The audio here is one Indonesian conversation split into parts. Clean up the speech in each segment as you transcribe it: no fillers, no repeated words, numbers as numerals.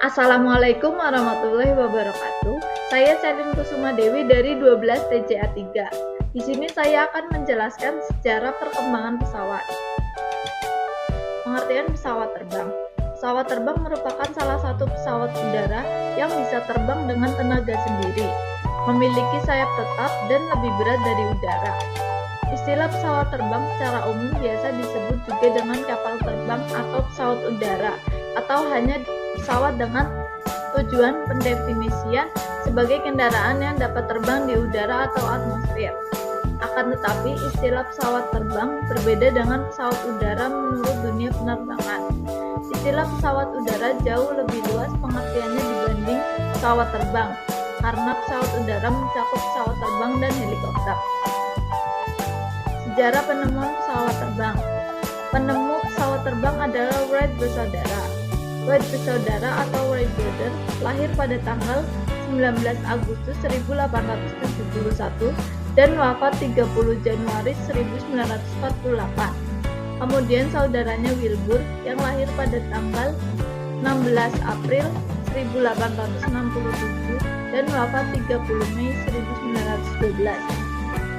Assalamualaikum warahmatullahi wabarakatuh. Saya Celin Kusuma Dewi dari 12 TCA 3. Di sini saya akan menjelaskan sejarah perkembangan pesawat. Pengertian pesawat terbang. Pesawat terbang merupakan salah satu pesawat udara yang bisa terbang dengan tenaga sendiri, memiliki sayap tetap dan lebih berat dari udara. Istilah pesawat terbang secara umum biasa disebut juga dengan kapal terbang atau pesawat udara, atau hanya pesawat dengan tujuan pendefinisian sebagai kendaraan yang dapat terbang di udara atau atmosfer. Akan tetapi, istilah pesawat terbang berbeda dengan pesawat udara menurut dunia penerbangan. Istilah pesawat udara jauh lebih luas pengertiannya dibanding pesawat terbang, karena pesawat udara mencakup pesawat terbang dan helikopter. Sejarah penemuan pesawat terbang. Penemu pesawat terbang adalah Wright bersaudara. Wright bersaudara atau Wright Brothers lahir pada tanggal 19 Agustus 1871 dan wafat 30 Januari 1948. Kemudian saudaranya Wilbur yang lahir pada tanggal 16 April 1867 dan wafat 30 Mei 1912.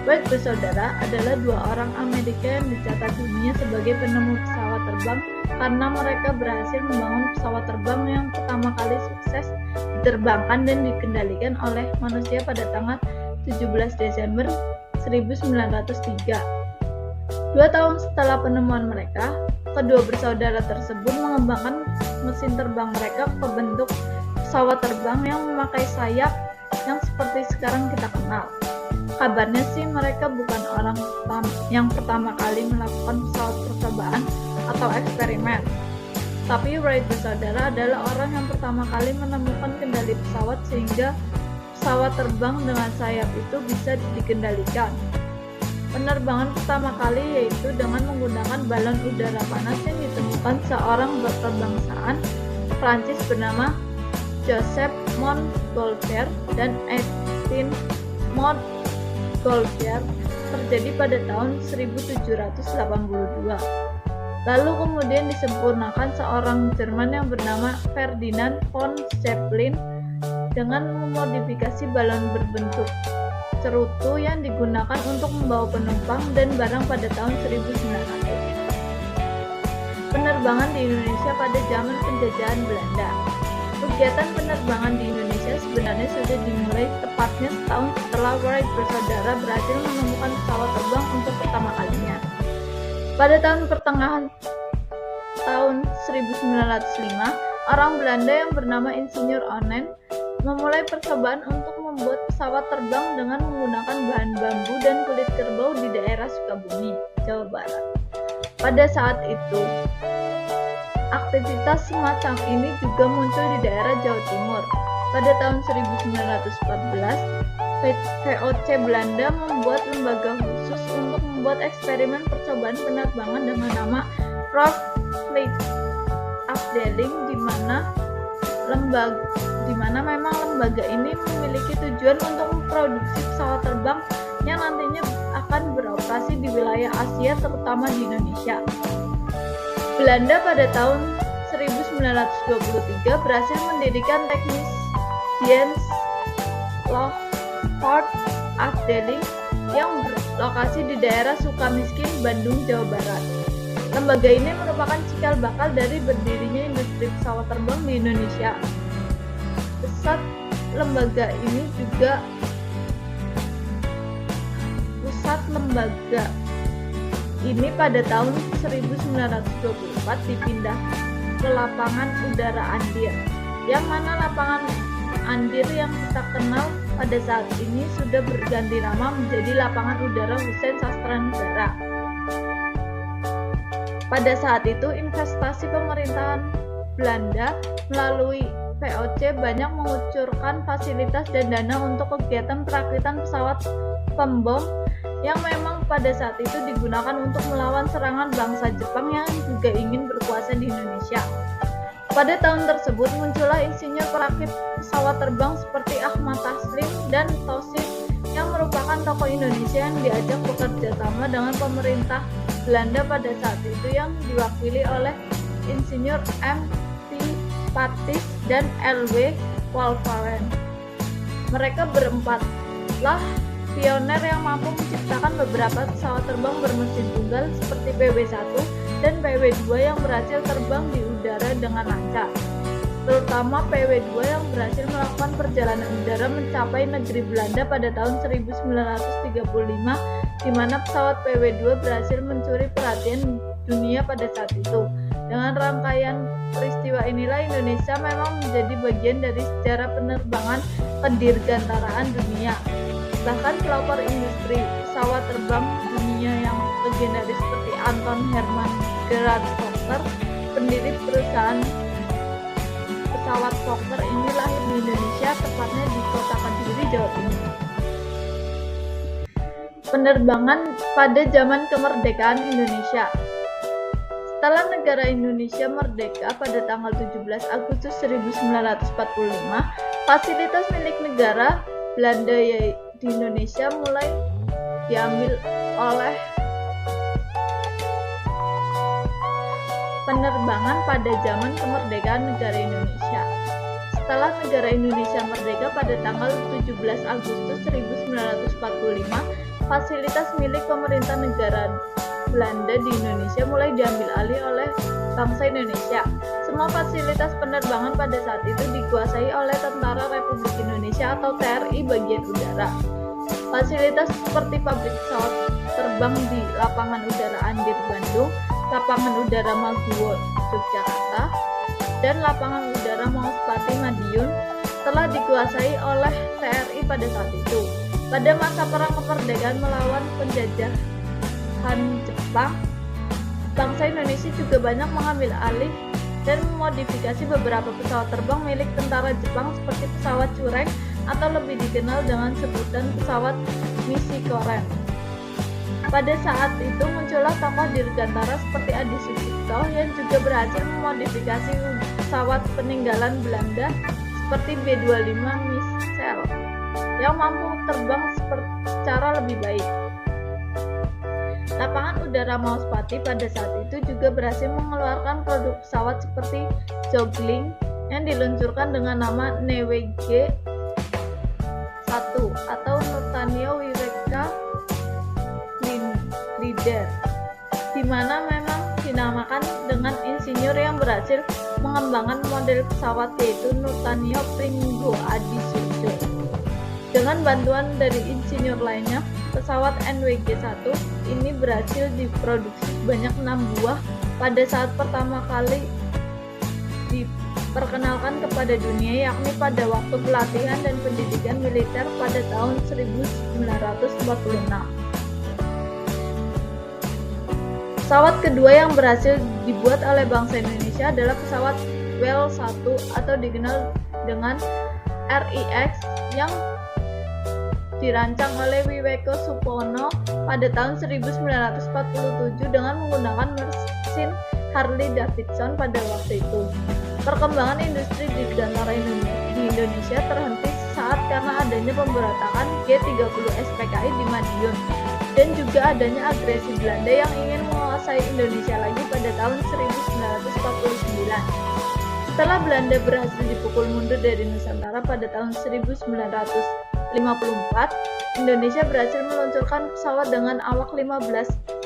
Wright bersaudara adalah dua orang Amerika yang dicatat dunia sebagai penemu pesawat terbang karena mereka berhasil membangun pesawat terbang yang pertama kali sukses diterbangkan dan dikendalikan oleh manusia pada tanggal 17 Desember 1903. 2 tahun setelah penemuan mereka, kedua bersaudara tersebut mengembangkan mesin terbang mereka ke bentuk pesawat terbang yang memakai sayap yang seperti sekarang kita kenal. Kabarnya sih mereka bukan orang yang pertama kali melakukan pesawat percobaan atau eksperimen. Tapi Wright bersaudara adalah orang yang pertama kali menemukan kendali pesawat sehingga pesawat terbang dengan sayap itu bisa dikendalikan. Penerbangan pertama kali yaitu dengan menggunakan balon udara panas yang ditemukan seorang berkebangsaan Prancis bernama Joseph Montgolfier dan Etienne Montgolfier terjadi pada tahun 1782. Lalu kemudian disempurnakan seorang Jerman yang bernama Ferdinand von Zeppelin dengan memodifikasi balon berbentuk cerutu yang digunakan untuk membawa penumpang dan barang pada tahun 1900. Penerbangan di Indonesia pada zaman penjajahan Belanda. Kegiatan penerbangan di Indonesia sebenarnya sudah dimulai tepatnya setahun setelah Wright bersaudara berhasil menemukan pesawat terbang untuk pertama kalinya. Pada tahun pertengahan tahun 1905, orang Belanda yang bernama Insinyur Onen memulai percobaan untuk membuat pesawat terbang dengan menggunakan bahan bambu dan kulit kerbau di daerah Sukabumi, Jawa Barat. Pada saat itu, aktivitas semacam ini juga muncul di daerah Jawa Timur. Pada tahun 1914, VOC Belanda membuat lembaga khusus untuk membuat eksperimen percobaan penerbangan dengan nama Proef Flight Afdeling, di mana memang lembaga ini memiliki tujuan untuk memproduksi pesawat terbang yang nantinya akan beroperasi di wilayah Asia, terutama di Indonesia. Belanda pada tahun 1923 berhasil mendirikan teknis Dienstloffvaart Afdeling yang berlokasi di daerah Sukamiskin, Bandung, Jawa Barat. Lembaga ini merupakan cikal bakal dari berdirinya industri pesawat terbang di Indonesia. Pusat lembaga ini pada tahun 1924 dipindah ke lapangan udara Andir, yang mana lapangan Andir yang kita kenal pada saat ini sudah berganti nama menjadi lapangan udara Hussein Sastranegara. Pada saat itu, investasi pemerintahan Belanda melalui VOC banyak mengucurkan fasilitas dan dana untuk kegiatan perakitan pesawat pembom yang memang pada saat itu digunakan untuk melawan serangan bangsa Jepang yang juga ingin berkuasa di Indonesia. Pada tahun tersebut muncullah insinyur perakit pesawat terbang seperti Ahmad Taslim dan Tausif yang merupakan tokoh Indonesia yang diajak bekerja sama dengan pemerintah Belanda pada saat itu yang diwakili oleh Insinyur M. P. Pattis, dan L.W. Wolfram. Mereka berempatlah pioner yang mampu menciptakan beberapa pesawat terbang bermesin tunggal seperti PW-1 dan PW-2 yang berhasil terbang di udara dengan lancar. Terutama PW-2 yang berhasil melakukan perjalanan udara mencapai negeri Belanda pada tahun 1935, di mana pesawat PW-2 berhasil mencuri perhatian dunia pada saat itu. Dengan rangkaian peristiwa inilah Indonesia memang menjadi bagian dari sejarah penerbangan kedirgantaraan dunia. Bahkan pelopor industri pesawat terbang dunia yang legendaris seperti Anton Hermann Gerhard Fokker, pendiri perusahaan pesawat Fokker ini lahir di Indonesia, tepatnya di Kota Kediri, Jawa Timur. Penerbangan pada zaman kemerdekaan Indonesia. Setelah negara Indonesia merdeka pada tanggal 17 Agustus 1945, fasilitas milik negara Belanda di Indonesia mulai diambil oleh penerbangan pada zaman kemerdekaan negara Indonesia. Setelah negara Indonesia merdeka pada tanggal 17 Agustus 1945, fasilitas milik pemerintah negara Belanda di Indonesia mulai diambil alih oleh bangsa Indonesia. Semua fasilitas penerbangan pada saat itu dikuasai oleh Tentara Republik Indonesia atau TRI bagian udara. Fasilitas seperti pabrik pesawat terbang di Lapangan Udara Andir Bandung, Lapangan Udara Maguwo Yogyakarta, dan Lapangan Udara Maospati Madiun telah dikuasai oleh TRI pada saat itu. Pada masa perang kemerdekaan melawan penjajahan Jepang, bangsa Indonesia juga banyak mengambil alih dan memodifikasi beberapa pesawat terbang milik tentara Jepang seperti pesawat Cureng atau lebih dikenal dengan sebutan pesawat Nishikoren. Pada saat itu muncullah tokoh dirgantara seperti Adi Sucipto yang juga berhasil memodifikasi pesawat peninggalan Belanda seperti B-25 Missile yang mampu terbang secara lebih baik. Lapangan Udara Maospati pada saat itu juga berhasil mengeluarkan produk pesawat seperti Jogling yang diluncurkan dengan nama NWG 1 atau Nurtanio Wiweka Leader, di mana memang dinamakan dengan insinyur yang berhasil mengembangkan model pesawat yaitu Nurtanio Pringgo Adi Surjo. Dengan bantuan dari insinyur lainnya, pesawat NWG-1 ini berhasil diproduksi sebanyak 6 buah pada saat pertama kali diperkenalkan kepada dunia, yakni pada waktu pelatihan dan pendidikan militer pada tahun 1946. Pesawat kedua yang berhasil dibuat oleh bangsa Indonesia adalah pesawat WEL-1 atau dikenal dengan RIX yang dirancang oleh Wiweko Supono pada tahun 1947 dengan menggunakan mesin Harley Davidson pada waktu itu. Perkembangan industri dirgantara di Indonesia terhenti saat karena adanya pemberontakan G30 SPKI di Madiun dan juga adanya agresi Belanda yang ingin menguasai Indonesia lagi pada tahun 1949. Setelah Belanda berhasil dipukul mundur dari Nusantara pada tahun 1954, Indonesia berhasil meluncurkan pesawat dengan awak 15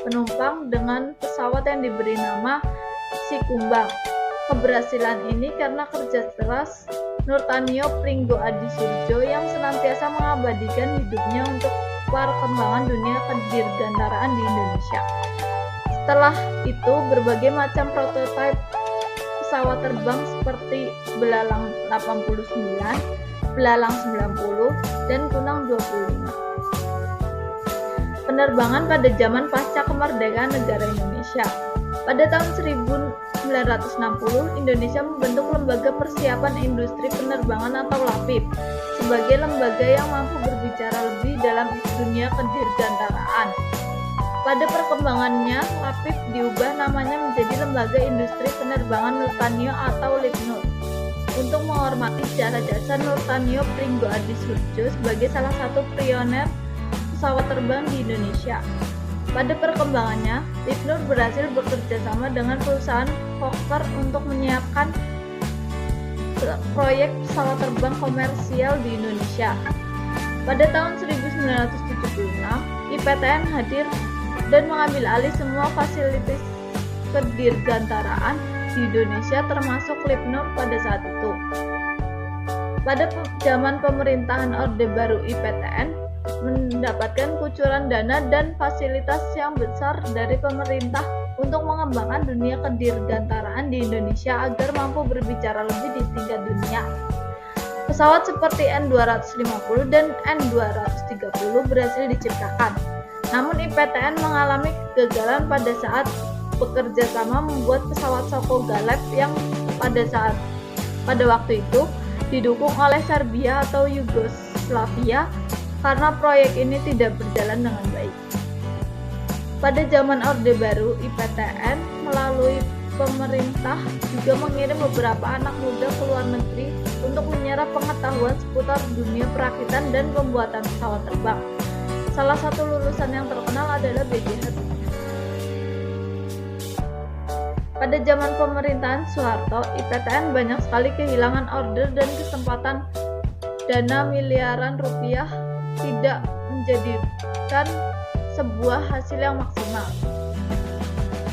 penumpang dengan pesawat yang diberi nama Sikumbang. Keberhasilan ini karena kerja keras Nurtanio Pringgo Adi Surjo yang senantiasa mengabadikan hidupnya untuk perkembangan dunia kedirgantaraan di Indonesia. Setelah itu, berbagai macam prototipe pesawat terbang seperti Belalang 89, Belalang 90, dan Kunang 25. Penerbangan pada zaman pasca kemerdekaan negara Indonesia. Pada tahun 1960, Indonesia membentuk Lembaga Persiapan Industri Penerbangan atau LAPIP sebagai lembaga yang mampu berbicara lebih dalam dunia kedirgantaraan. Pada perkembangannya, LAPIP diubah namanya menjadi Lembaga Industri Penerbangan Nurtanio atau LIPNUR untuk menghormati jasa-jasa Nurtanio Pringgo Adi Surjo sebagai salah satu pioner pesawat terbang di Indonesia. Pada perkembangannya, LIPNUR berhasil bekerja sama dengan perusahaan Fokker untuk menyiapkan proyek pesawat terbang komersial di Indonesia. Pada tahun 1976, IPTN hadir dan mengambil alih semua fasilitas kedirgantaraan di Indonesia termasuk Lipnur pada saat itu. Pada zaman pemerintahan Orde Baru, IPTN mendapatkan kucuran dana dan fasilitas yang besar dari pemerintah untuk mengembangkan dunia kedirgantaraan di Indonesia agar mampu berbicara lebih di tingkat dunia. Pesawat seperti N250 dan N230 berhasil diciptakan. Namun IPTN mengalami kegagalan pada saat bekerja sama membuat pesawat Soko Galeb yang pada waktu itu didukung oleh Serbia atau Yugoslavia karena proyek ini tidak berjalan dengan baik. Pada zaman Orde Baru, IPTN melalui pemerintah juga mengirim beberapa anak muda ke luar negeri untuk menyerap pengetahuan seputar dunia perakitan dan pembuatan pesawat terbang. Salah satu lulusan yang terkenal adalah B.J. Habibie. Pada zaman pemerintahan Soeharto, IPTN banyak sekali kehilangan order dan kesempatan dana miliaran rupiah tidak menjadikan sebuah hasil yang maksimal.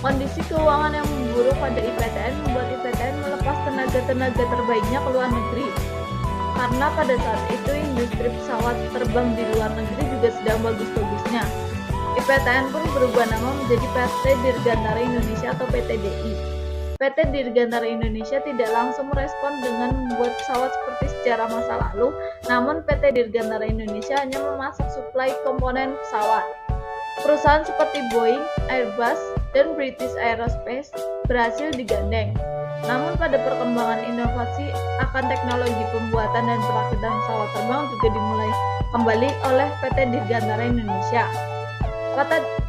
Kondisi keuangan yang memburuk pada IPTN membuat IPTN melepas tenaga-tenaga terbaiknya ke luar negeri. Karena pada saat itu industri pesawat terbang di luar negeri juga sedang bagus-bagusnya. IPTN pun berubah nama menjadi PT Dirgantara Indonesia atau PTDI. PT Dirgantara Indonesia tidak langsung merespon dengan membuat pesawat seperti sejarah masa lalu, namun PT Dirgantara Indonesia hanya memasok suplai komponen pesawat. Perusahaan seperti Boeing, Airbus, dan British Aerospace berhasil digandeng. Namun pada perkembangan inovasi akan teknologi pembuatan dan perakitan pesawat terbang juga dimulai kembali oleh PT Dirgantara Indonesia.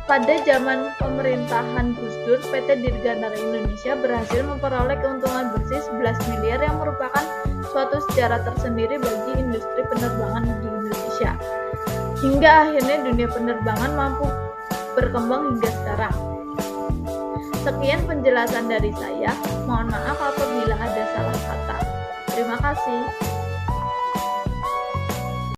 Pada zaman pemerintahan Gus Dur, PT Dirgantara Indonesia berhasil memperoleh keuntungan bersih 11 miliar yang merupakan suatu sejarah tersendiri bagi industri penerbangan di Indonesia. Hingga akhirnya dunia penerbangan mampu berkembang hingga sekarang. Sekian penjelasan dari saya. Mohon maaf apabila ada salah kata. Terima kasih.